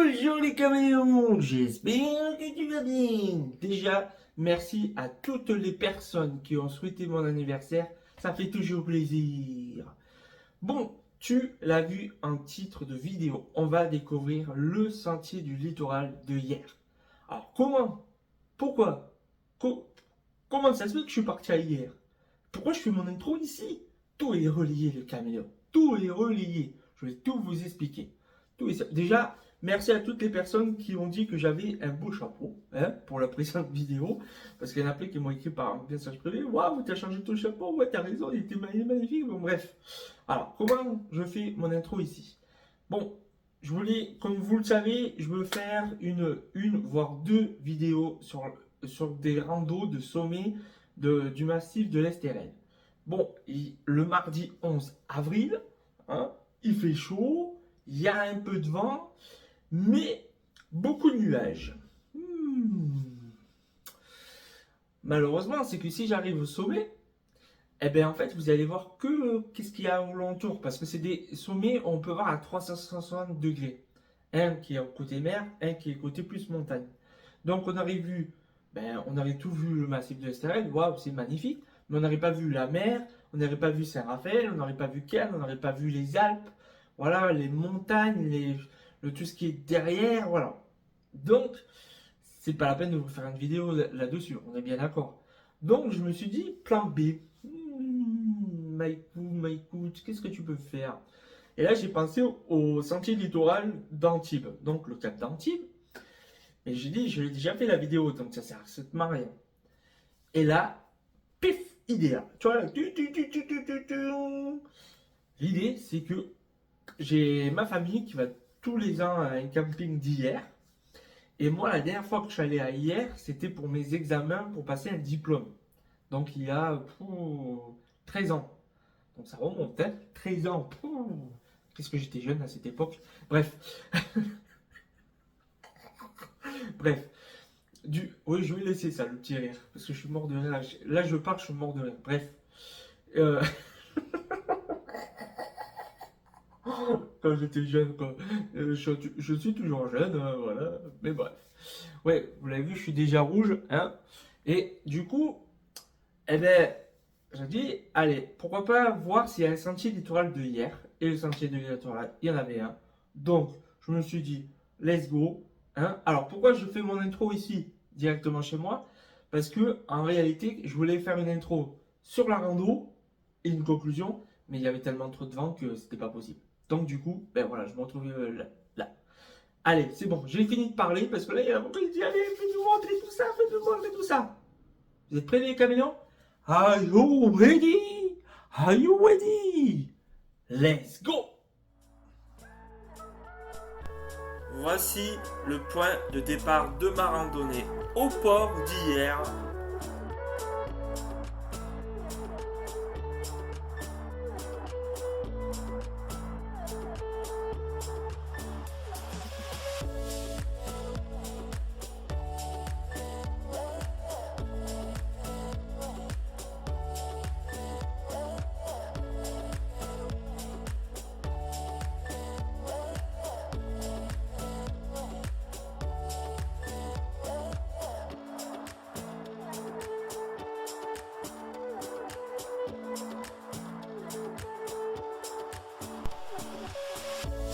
Bonjour les caméléons, j'espère que tu vas bien. Déjà, merci à toutes les personnes qui ont souhaité mon anniversaire, ça fait toujours plaisir. Bon, tu l'as vu en titre de vidéo, on va découvrir le sentier du littoral de hier. Alors comment? Pourquoi? Co- Comment ça se fait que je suis parti à hier? Pourquoi je fais mon intro ici? Tout est relié le caméléon, tout est relié. Je vais tout vous expliquer. Déjà, merci à toutes les personnes qui ont dit que j'avais un beau chapeau pour la précédente vidéo. Parce qu'il y en a plein qui m'ont écrit par un message privé. Waouh, t'as changé ton chapeau, ouais, t'as raison, il était magnifique. Bon, bref. Alors, comment je fais mon intro ici? Bon, je voulais, comme vous le savez, je veux faire voire deux vidéos sur des randos de sommet du massif de l'Estérel. Bon, le mardi 11 avril, hein, il fait chaud, il y a un peu de vent, mais beaucoup de nuages. Malheureusement, c'est que si j'arrive au sommet, eh bien en fait, vous allez voir que qu'est-ce qu'il y a alentour, parce que c'est des sommets où on peut voir à 360 degrés. Un qui est côté mer, un qui est côté plus montagne. Donc on aurait tout vu le massif de l'Estérel, waouh, c'est magnifique, mais on n'aurait pas vu la mer, on n'aurait pas vu Saint-Raphaël, on n'aurait pas vu Cannes, on n'aurait pas vu les Alpes, voilà, les montagnes, tout ce qui est derrière, voilà. Donc, c'est pas la peine de vous faire une vidéo là-dessus, on est bien d'accord. Donc, je me suis dit, plan B. Maïkout, qu'est-ce que tu peux faire? Et là, j'ai pensé au sentier littoral d'Antibes, donc le cap d'Antibes. Et j'ai dit, je l'ai déjà fait la vidéo, donc ça sert absolument à rien. Et là, pif, idée. Tu vois, l'idée, c'est que j'ai ma famille qui va tous les ans à un camping d'hier. Et moi, la dernière fois que je suis allé à hier, c'était pour mes examens pour passer un diplôme. Donc il y a 13 ans. Donc ça remonte, hein, 13 ans. Qu'est-ce que j'étais jeune à cette époque. Bref. Bref. Oui, je vais laisser ça, le petit rire. Parce que je suis mort de rire. Là, je pars, je suis mort de rire. Bref. Euh, Quand j'étais jeune, quoi. Je suis toujours jeune, voilà. Mais bref. Ouais, vous l'avez vu, je suis déjà rouge, hein. Et du coup, eh ben, j'ai dit, allez, pourquoi pas voir s'il y a un sentier littoral de hier. Et le sentier de littoral, il y en avait un. Donc, je me suis dit, let's go. Hein. Alors, pourquoi je fais mon intro ici, directement chez moi? Parce que, en réalité, je voulais faire une intro sur la rando et une conclusion, mais il y avait tellement trop de vent que c'était pas possible. Donc, du coup, ben voilà, je me retrouve là. Allez, c'est bon, j'ai fini de parler parce que là, il y a beaucoup qui dit, allez, fais-nous montrer tout ça, fais-nous montrer tout ça. Vous êtes prêts, les caméléons? Are you ready? Are you ready? Let's go! Voici le point de départ de ma randonnée au port d'hier.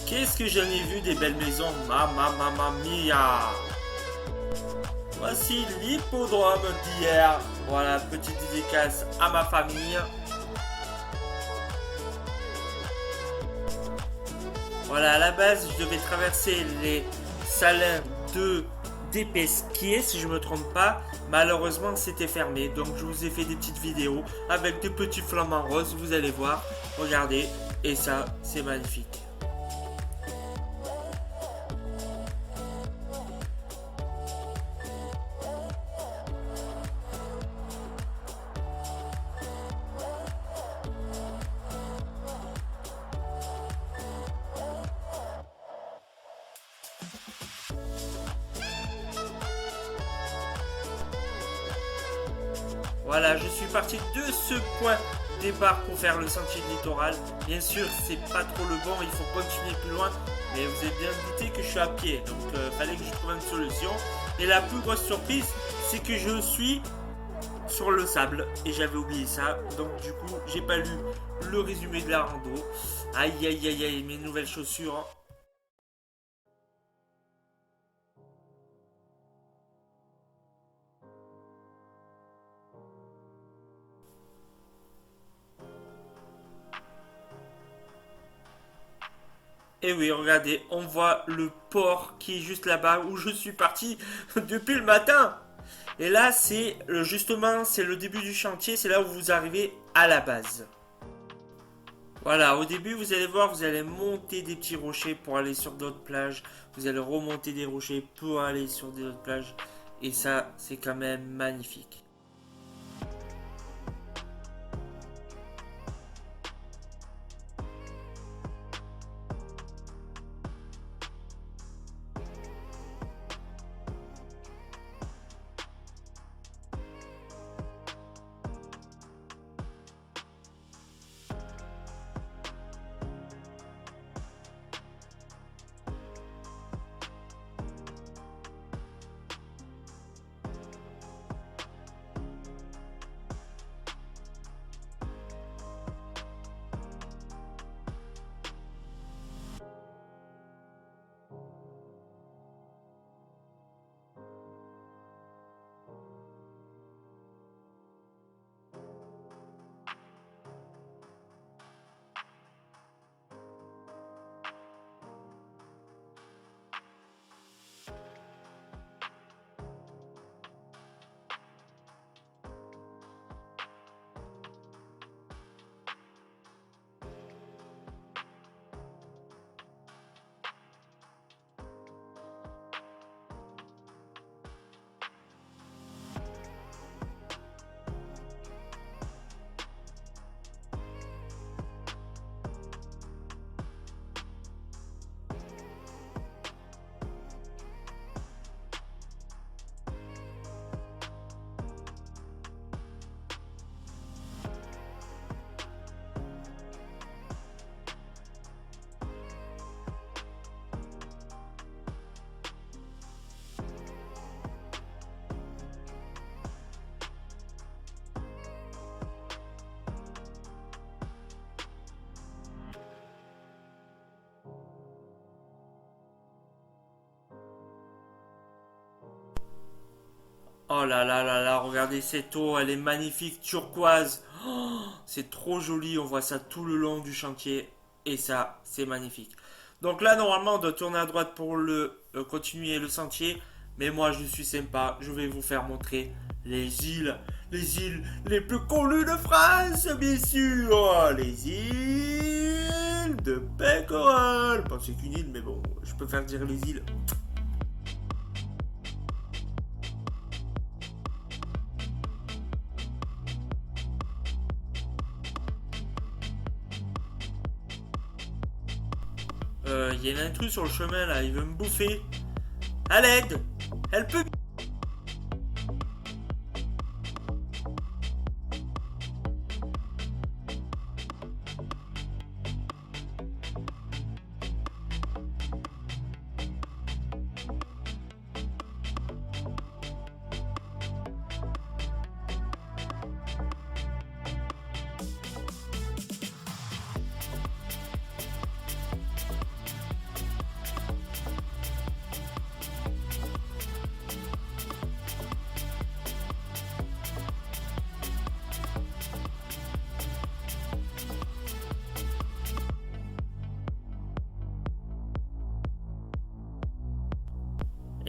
Qu'est-ce que j'en ai vu des belles maisons, mamma mia! Voici l'hippodrome d'hier. Voilà, petite dédicace à ma famille. Voilà, à la base, je devais traverser les salins des Pesquiers, si je me trompe pas. Malheureusement, c'était fermé. Donc, je vous ai fait des petites vidéos avec des petits flamants roses. Vous allez voir. Regardez. Et ça, c'est magnifique. Voilà, je suis parti de ce point départ pour faire le sentier de littoral. Bien sûr, c'est pas trop le bon, il faut continuer plus loin. Mais vous êtes bien douté que je suis à pied, donc fallait que je trouve une solution. Et la plus grosse surprise, c'est que je suis sur le sable et j'avais oublié ça. Donc du coup, j'ai pas lu le résumé de la rando. Aïe aïe aïe aïe, mes nouvelles chaussures, hein. Et oui, regardez, on voit le port qui est juste là-bas où je suis parti depuis le matin. Et là, c'est justement, c'est le début du chantier, c'est là où vous arrivez à la base. Voilà, au début, vous allez voir, vous allez monter des petits rochers pour aller sur d'autres plages. Vous allez remonter des rochers pour aller sur d'autres plages. Et ça, c'est quand même magnifique. Oh là là là là, regardez cette eau, elle est magnifique, turquoise. Oh, c'est trop joli, on voit ça tout le long du chantier. Et ça, c'est magnifique. Donc là, normalement, on doit tourner à droite pour continuer le sentier. Mais moi, je suis sympa, je vais vous faire montrer les îles les plus connues de France, bien sûr. Les îles de Pécorol. Bon, c'est qu'une île, mais bon, je peux faire dire les îles. Il y a une intrus sur le chemin là, il veut me bouffer. À l'aide. Elle peut.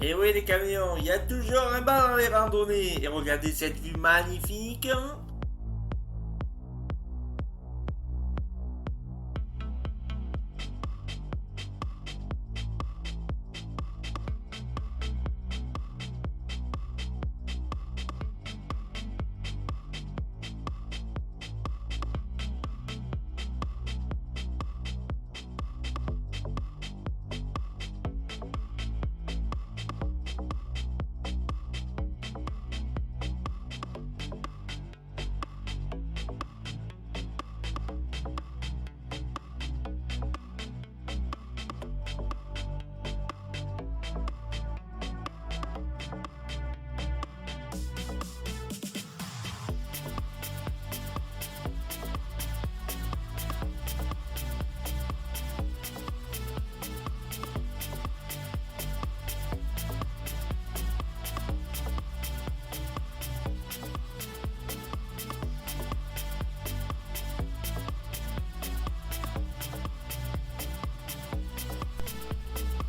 Et oui les camions, il y a toujours un bar dans les randonnées. Et regardez cette vue magnifique, hein.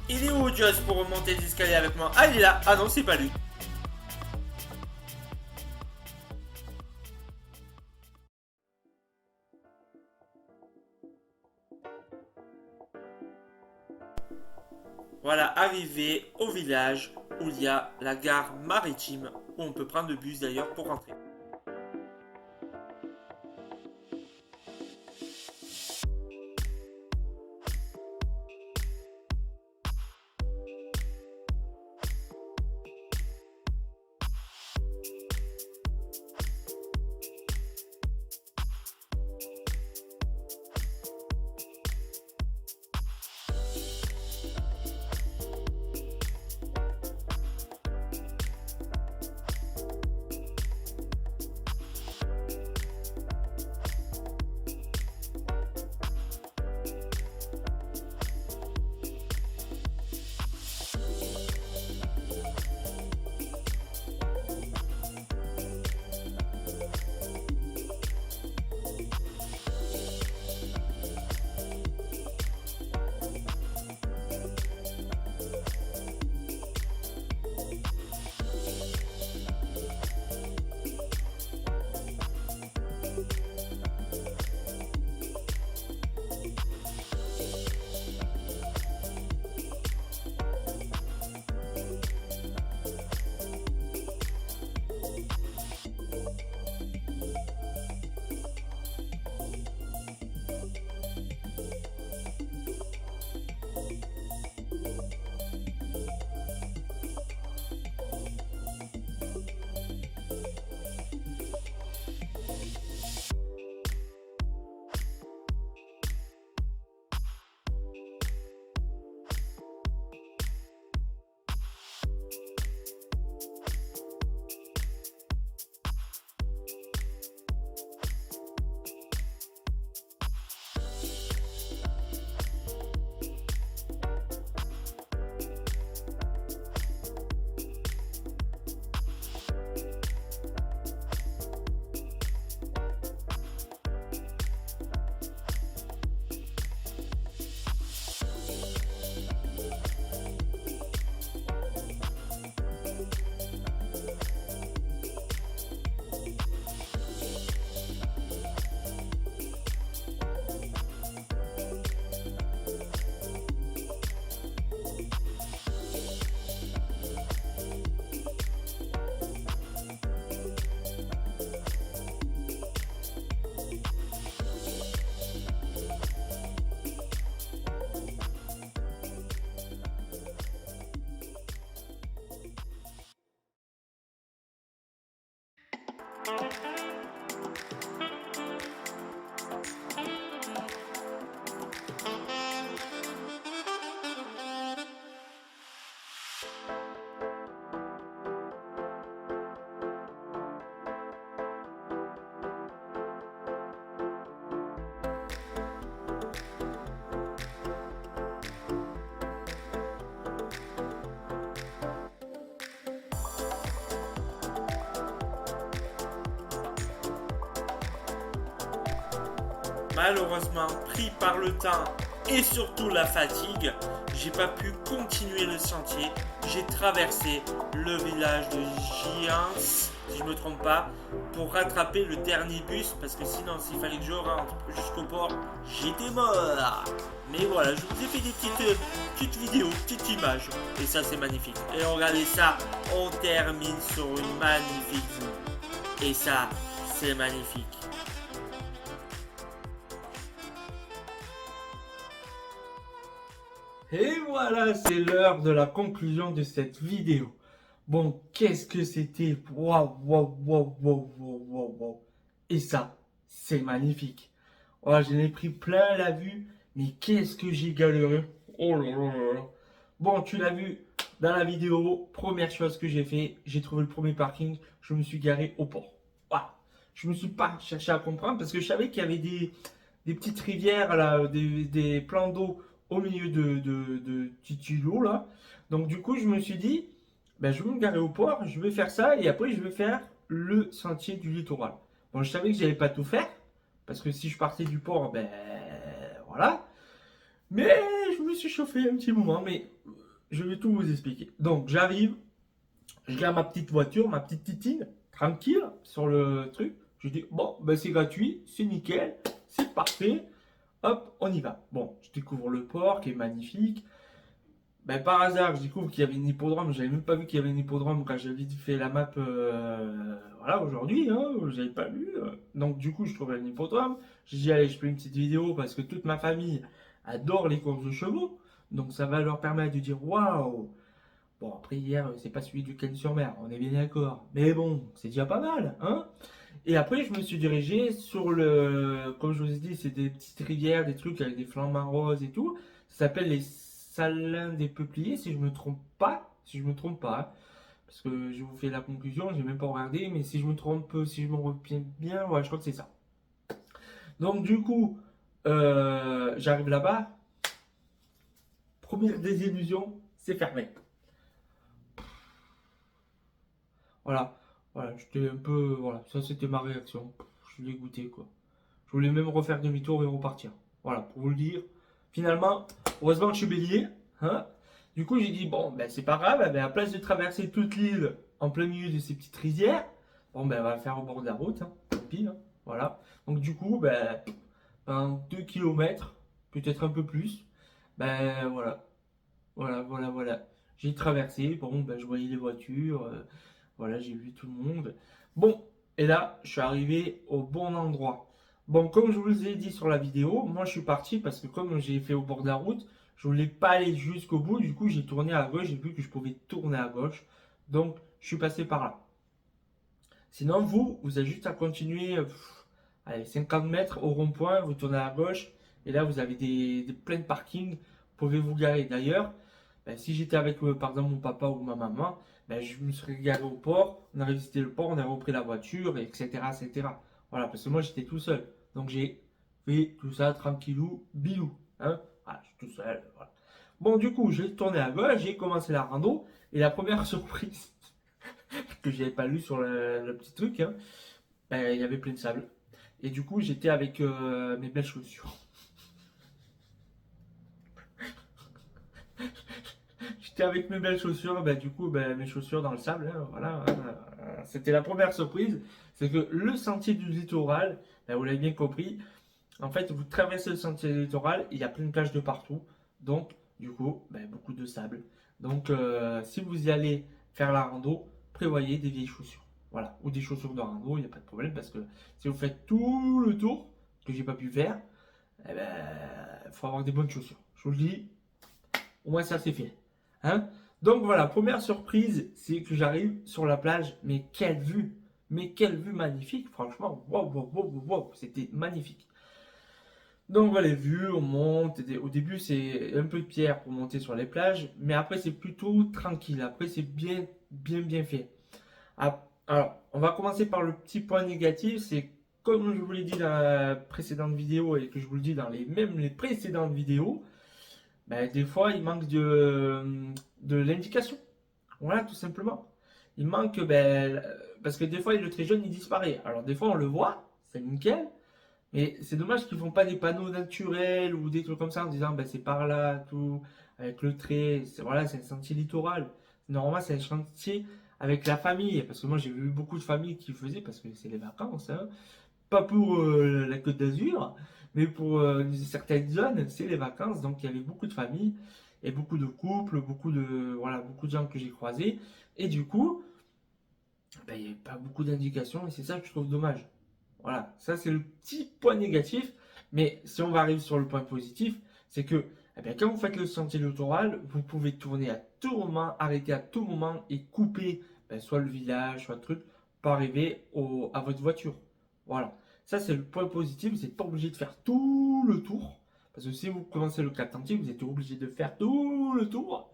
Il est où Joss pour remonter les escaliers avec moi? Ah, il est là. Ah non, c'est pas lui. Voilà, arrivé au village où il y a la gare maritime, où on peut prendre le bus d'ailleurs pour rentrer. Malheureusement, pris par le temps et surtout la fatigue, j'ai pas pu continuer le sentier. J'ai traversé le village de Giants, si je me trompe pas, pour rattraper le dernier bus, parce que sinon, s'il fallait que je rentre jusqu'au port, j'étais mort. Mais voilà, je vous ai fait des petites vidéos, petites images, et ça c'est magnifique. Et regardez ça, on termine sur une magnifique vue. Et ça, c'est magnifique. Et voilà, c'est l'heure de la conclusion de cette vidéo. Bon, qu'est-ce que c'était? Waouh, waouh, waouh, waouh, waouh, waouh, waouh. Et ça, c'est magnifique. Oh, j'en ai pris plein la vue, mais qu'est-ce que j'ai galéré. Oh là là là là. Bon, tu l'as vu dans la vidéo, première chose que j'ai fait, j'ai trouvé le premier parking, je me suis garé au port. Voilà. Je me suis pas cherché à comprendre parce que je savais qu'il y avait des petites rivières, là, des plans d'eau au milieu de petits îlots, là. Donc, du coup, je me suis dit, ben, je vais me garer au port, je vais faire ça et après, je vais faire le sentier du littoral. Bon, je savais que j'allais pas tout faire parce que si je partais du port, ben voilà. Mais je me suis chauffé un petit moment, mais je vais tout vous expliquer. Donc, j'arrive, je garde ma petite voiture, ma petite titine, tranquille, sur le truc. Je dis, bon, ben c'est gratuit, c'est nickel, c'est parfait. Hop, on y va. Bon, je découvre le port qui est magnifique. Ben, par hasard, je découvre qu'il y avait une hippodrome. J'avais même pas vu qu'il y avait une hippodrome quand j'avais fait la map voilà, aujourd'hui. Hein, j'avais pas vu. Donc, du coup, je trouvais une hippodrome. J'ai dit, allez, je fais une petite vidéo parce que toute ma famille adore les courses de chevaux. Donc, ça va leur permettre de dire, waouh! Bon, après, hier, c'est pas celui du Cannes-sur-Mer, on est bien d'accord. Mais bon, c'est déjà pas mal, hein? Et après, je me suis dirigé sur le. Comme je vous ai dit, c'est des petites rivières, des trucs avec des flamants roses et tout. Ça s'appelle les Salins des Peupliers, si je me trompe pas. Si je me trompe pas, hein. Parce que je vous fais la conclusion, j'ai même pas regardé, mais si je me trompe, si je me retiens bien, ouais, je crois que c'est ça. Donc, du coup, j'arrive là-bas. Première désillusion, c'est fermé. Voilà, voilà, j'étais un peu. Voilà, ça c'était ma réaction. Je suis dégoûté, quoi. Je voulais même refaire demi-tour et repartir. Voilà, pour vous le dire. Finalement, heureusement que je suis bélier. Hein. Du coup, j'ai dit, bon, ben c'est pas grave, ben, à place de traverser toute l'île en plein milieu de ces petites rizières, bon, ben on va le faire au bord de la route. Hein, tant pis, hein, voilà. Donc, du coup, ben, en 2 kilomètres, peut-être un peu plus, ben voilà, voilà. J'ai traversé, bon, ben je voyais les voitures, voilà, j'ai vu tout le monde. Bon, et là, je suis arrivé au bon endroit. Bon, comme je vous ai dit sur la vidéo, moi je suis parti parce que comme j'ai fait au bord de la route, je voulais pas aller jusqu'au bout. Du coup, j'ai tourné à gauche, j'ai vu que je pouvais tourner à gauche. Donc, je suis passé par là. Sinon, vous avez juste à continuer, allez, 50 mètres au rond-point, vous tournez à gauche. Et là, vous avez des plein de parkings. Vous pouvez vous garer. D'ailleurs, ben, si j'étais avec, par exemple, mon papa ou ma maman, ben, je me serais garé au port, on aurait visité le port, on aurait repris la voiture, etc., etc. Voilà, parce que moi, j'étais tout seul. Donc, j'ai fait tout ça tranquillou, bilou. Hein. Voilà, je suis tout seul. Voilà. Bon, du coup, j'ai tourné à gauche, j'ai commencé la rando, et la première surprise que j'avais pas lu sur le petit truc, hein, ben, il y avait plein de sable. Et du coup, j'étais avec mes belles chaussures. J'étais avec mes belles chaussures, bah, du coup, bah, mes chaussures dans le sable, hein, voilà. Hein. C'était la première surprise, c'est que le sentier du littoral, bah, vous l'avez bien compris, en fait, vous traversez le sentier du littoral, il y a plein de plages de partout, donc, du coup, bah, beaucoup de sable. Donc, si vous y allez faire la rando, prévoyez des vieilles chaussures, voilà, ou des chaussures de rando, il n'y a pas de problème, parce que si vous faites tout le tour, que j'ai pas pu faire, il faut avoir des bonnes chaussures. Je vous le dis, au moins ça c'est fait. Hein. Donc voilà, première surprise, c'est que j'arrive sur la plage, mais quelle vue magnifique, franchement, wow, c'était magnifique. Donc voilà les vues, on monte, au début c'est un peu de pierre pour monter sur les plages, mais après c'est plutôt tranquille, après c'est bien fait. Alors, on va commencer par le petit point négatif, c'est comme je vous l'ai dit dans la précédente vidéo et que je vous le dis dans même les précédentes vidéos, ben, des fois, il manque de l'indication. Voilà, tout simplement. Il manque, ben, parce que des fois, le très jaune, il disparaît. Alors, des fois, on le voit, c'est nickel, mais c'est dommage qu'ils font pas des panneaux naturels ou des trucs comme ça en disant, ben, c'est par là, tout, avec le trait. Voilà, c'est un sentier littoral. Normalement, c'est un sentier avec la famille, parce que moi, j'ai vu beaucoup de familles qui le faisaient, parce que c'est les vacances, hein. Pas pour la Côte d'Azur, mais pour certaines zones, c'est les vacances. Donc il y avait beaucoup de familles et beaucoup de couples, voilà, beaucoup de gens que j'ai croisés. Et du coup, ben, il n'y avait pas beaucoup d'indications et c'est ça que je trouve dommage. Voilà, ça c'est le petit point négatif. Mais si on va arriver sur le point positif, c'est que eh bien, quand vous faites le sentier littoral, vous pouvez tourner à tout moment, arrêter à tout moment et couper ben, soit le village, soit le truc, pour arriver à votre voiture. Voilà. Ça, c'est le point positif. Vous n'êtes pas obligé de faire tout le tour. Parce que si vous commencez le Cap Antique, vous êtes obligé de faire tout le tour.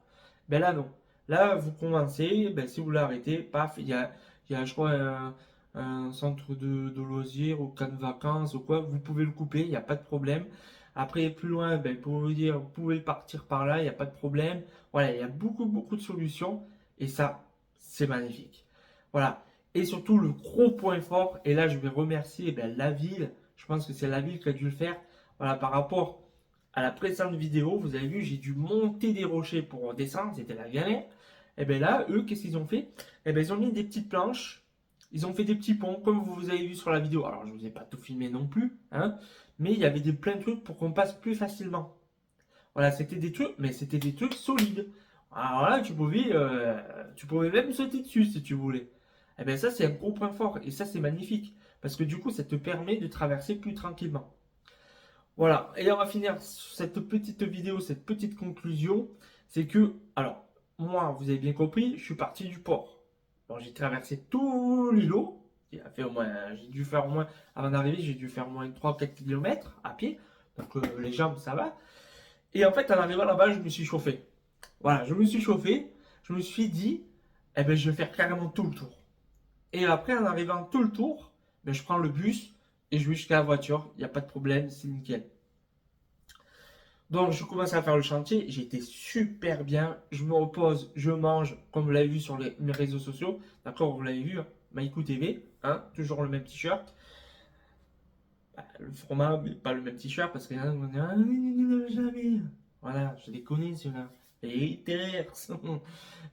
Ben là, non. Là, vous commencez, ben, si vous l'arrêtez, paf, il y a, je crois, un centre de loisirs ou camp de vacances ou quoi, vous pouvez le couper, il n'y a pas de problème. Après, plus loin, ben, pour vous dire, vous pouvez partir par là, il n'y a pas de problème. Voilà, il y a beaucoup de solutions et ça, c'est magnifique. Voilà. Et surtout, le gros point fort, et là, je vais remercier ben, la ville, je pense que c'est la ville qui a dû le faire, voilà, par rapport à la précédente vidéo, vous avez vu, j'ai dû monter des rochers pour descendre, c'était la galère. Et bien là, eux, qu'est-ce qu'ils ont fait? Et bien ils ont mis des petites planches, ils ont fait des petits ponts, comme vous avez vu sur la vidéo. Alors je vous ai pas tout filmé non plus, hein, mais il y avait plein de trucs pour qu'on passe plus facilement. Voilà, c'était des trucs, mais c'était des trucs solides. Alors là, tu pouvais même sauter dessus si tu voulais. Et bien ça, c'est un gros point fort, et ça, c'est magnifique, parce que du coup, ça te permet de traverser plus tranquillement. Voilà, et on va finir cette petite vidéo, cette petite conclusion, c'est que, alors, moi, vous avez bien compris, je suis parti du port. Alors, j'ai traversé tout l'îlot, j'ai dû faire au moins, avant d'arriver, j'ai dû faire au moins 3 ou 4 km à pied, donc les jambes, ça va. Et en fait, en arrivant là-bas, je me suis chauffé. Voilà, je me suis chauffé, je me suis dit, eh ben, je vais faire carrément tout le tour. Et après, en arrivant tout le tour, ben, je prends le bus et je vais jusqu'à la voiture, il n'y a pas de problème, c'est nickel. Donc, je commence à faire le chantier. J'étais super bien. Je me repose, je mange, comme vous l'avez vu sur mes réseaux sociaux. D'accord, vous l'avez vu, hein, Maïkou TV, hein, toujours le même t-shirt. Bah, le format, mais pas le même t-shirt parce que là, on est jamais. Voilà, je les connais ceux-là. Les haters.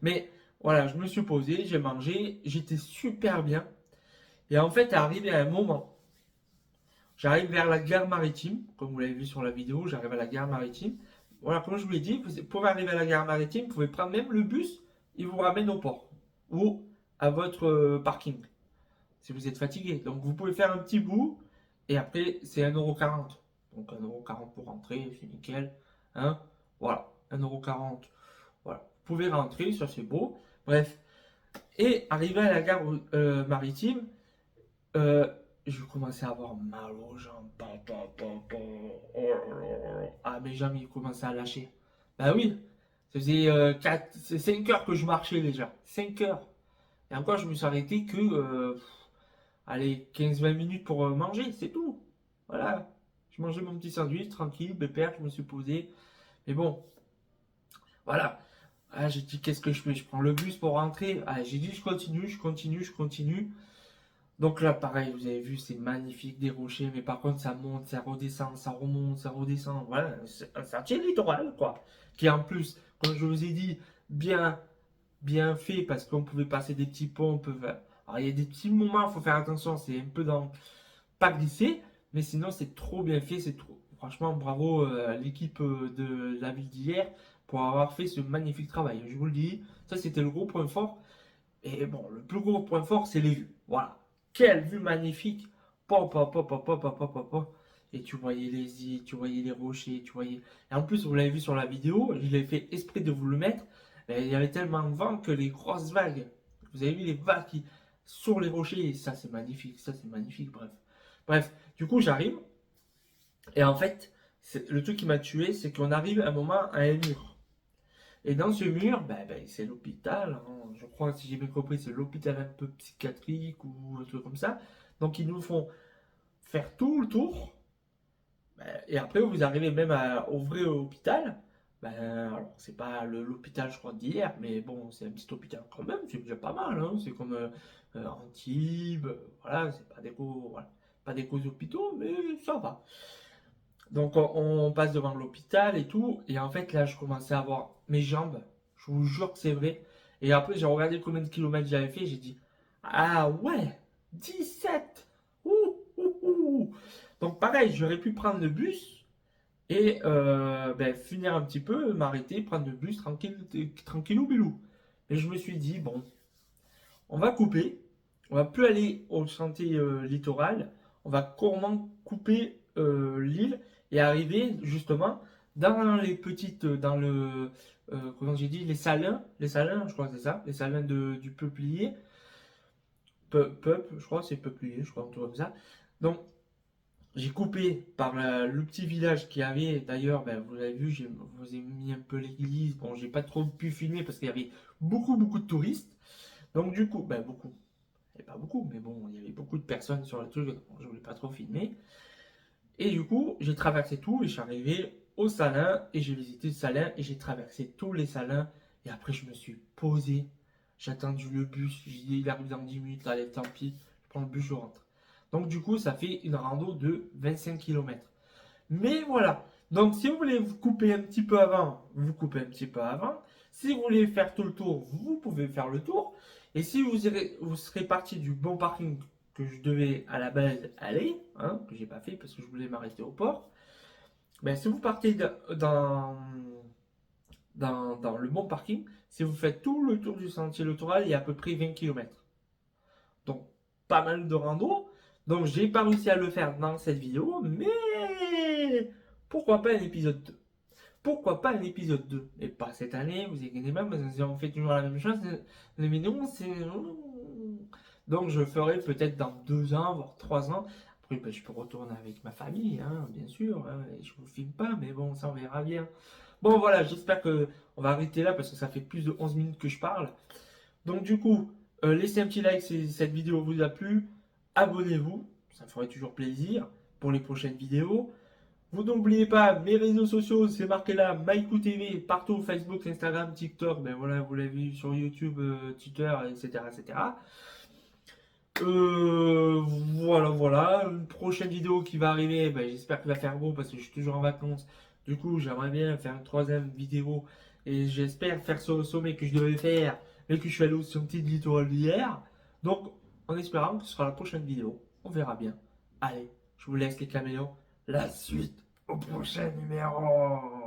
Mais voilà, je me suis posé, j'ai mangé, j'étais super bien. Et en fait, arrivé à un moment, j'arrive vers la gare maritime, comme vous l'avez vu sur la vidéo, j'arrive à la gare maritime. Voilà, comme je vous l'ai dit, pour arriver à la gare maritime, vous pouvez prendre même le bus, il vous ramène au port ou à votre parking si vous êtes fatigué. Donc vous pouvez faire un petit bout et après c'est 1,40 €. Donc 1,40 € pour rentrer, c'est nickel. Hein, voilà, 1,40 €. Voilà, vous pouvez rentrer, ça c'est beau. Bref, et arrivé à la gare maritime, euh, je commençais à avoir mal aux jambes. Oh là là là. Ah, mes jambes, ils commençaient à lâcher. Bah oui, ça faisait 5 heures que je marchais déjà. 5 heures. Et encore, je me suis arrêté que, allez, 15-20 minutes pour manger, c'est tout. Voilà. Je mangeais mon petit sandwich, tranquille, pépère, je me suis posé. Mais bon, voilà. Ah, j'ai dit, qu'est-ce que je fais? Je prends le bus pour rentrer. Ah, j'ai dit, je continue, je continue, je continue. Donc là, pareil, vous avez vu, c'est magnifique des rochers, mais par contre, ça monte, ça redescend, ça remonte, ça redescend. Voilà, c'est un sentier littoral, quoi. Qui en plus, comme je vous ai dit, bien, bien fait, parce qu'on pouvait passer des petits ponts, on peut faire. Alors, il y a des petits moments, il faut faire attention, c'est un peu dans. Pas glisser, mais sinon, c'est trop bien fait, c'est trop. Franchement, bravo à l'équipe de la ville d'hier pour avoir fait ce magnifique travail. Je vous le dis, ça, c'était le gros point fort. Et bon, le plus gros point fort, c'est les vues. Voilà. Quelle vue magnifique. Pop, pop, pop, pop, pop, pop, pop, pop, pop. Et tu voyais les îles, tu voyais les rochers, tu voyais. Et en plus, vous l'avez vu sur la vidéo, je l'ai fait exprès de vous le mettre. Il y avait tellement de vent que les grosses vagues. Vous avez vu les vagues qui sur les rochers. Et ça, c'est magnifique. Ça, c'est magnifique. Bref. Bref. Du coup, j'arrive. Et en fait, le truc qui m'a tué, c'est qu'on arrive à un moment à un mur. Et dans ce mur, c'est l'hôpital, hein. Je crois, si j'ai bien compris, c'est l'hôpital un peu psychiatrique ou un truc comme ça. Donc ils nous font faire tout le tour. Et après, vous arrivez même au vrai hôpital. Alors, c'est pas l'hôpital, je crois, d'hier, mais bon, c'est un petit hôpital quand même, c'est déjà pas mal, hein. C'est comme Antibes, voilà, c'est pas des gros, voilà, pas des gros hôpitaux, mais ça va. Donc on passe devant l'hôpital et tout, et en fait là je commençais à avoir mes jambes, je vous jure que c'est vrai. Et après j'ai regardé combien de kilomètres j'avais fait, j'ai dit ah ouais, 17. Ouh, ouh, ouh. Donc pareil, j'aurais pu prendre le bus et finir un petit peu, m'arrêter, prendre le bus tranquille, tranquillou bilou. Et je me suis dit bon, on va couper, on va plus aller au chantier littoral, on va comment couper l'île et arriver justement dans les petites, dans le, comment j'ai dit, les salins, je crois que c'est ça, les salins du peuplier, je crois que c'est peuplier, je crois, un truc comme ça. Donc j'ai coupé par le petit village qui avait, d'ailleurs, vous avez vu, je vous ai mis un peu l'église, bon j'ai pas trop pu filmer parce qu'il y avait beaucoup de touristes. Donc du coup, beaucoup. Et pas beaucoup, mais bon, il y avait beaucoup de personnes sur le truc, donc je voulais pas trop filmer. Et du coup, j'ai traversé tout et je suis arrivé au Salin et j'ai visité le Salin et j'ai traversé tous les Salins. Et après, je me suis posé, j'ai attendu le bus, j'ai dit il arrive dans 10 minutes, allez, tant pis, je prends le bus, je rentre. Donc du coup, ça fait une rando de 25 km. Mais voilà, Donc, si vous voulez vous couper un petit peu avant, vous coupez un petit peu avant. Si vous voulez faire tout le tour, vous pouvez faire le tour. Et si vous serez parti du bon parking que je devais à la base aller, hein, que j'ai pas fait parce que je voulais m'arrêter au port, ben, si vous partez dans le bon parking, si vous faites tout le tour du sentier littoral, il y a à peu près 20 km. Donc, pas mal de rando. Donc, j'ai pas réussi à le faire dans cette vidéo, mais pourquoi pas un épisode 2. Pourquoi pas un épisode 2? Et pas cette année, vous inquiétez pas, parce que si on fait toujours la même chose, les vidéos, c'est... Donc, je ferai peut-être dans 2 ans, voire 3 ans. Après, ben, je peux retourner avec ma famille, hein, bien sûr. Hein, et je vous filme pas, mais bon, ça, on verra bien. Bon, voilà, j'espère que on va arrêter là, parce que ça fait plus de 11 minutes que je parle. Donc du coup, laissez un petit like si cette vidéo vous a plu. Abonnez-vous, ça me ferait toujours plaisir pour les prochaines vidéos. Vous n'oubliez pas, mes réseaux sociaux, c'est marqué là, Maïkou TV, partout, Facebook, Instagram, TikTok, ben voilà, vous l'avez vu sur YouTube, Twitter, etc. etc. Voilà. Une prochaine vidéo qui va arriver, ben, j'espère qu'il va faire beau parce que je suis toujours en vacances. Du coup, j'aimerais bien faire une troisième vidéo et j'espère faire ce sommet que je devais faire, mais que je suis allé au sommet de littoral hier. Donc, en espérant que ce sera la prochaine vidéo. On verra bien. Allez, je vous laisse les caméos. La suite au prochain numéro.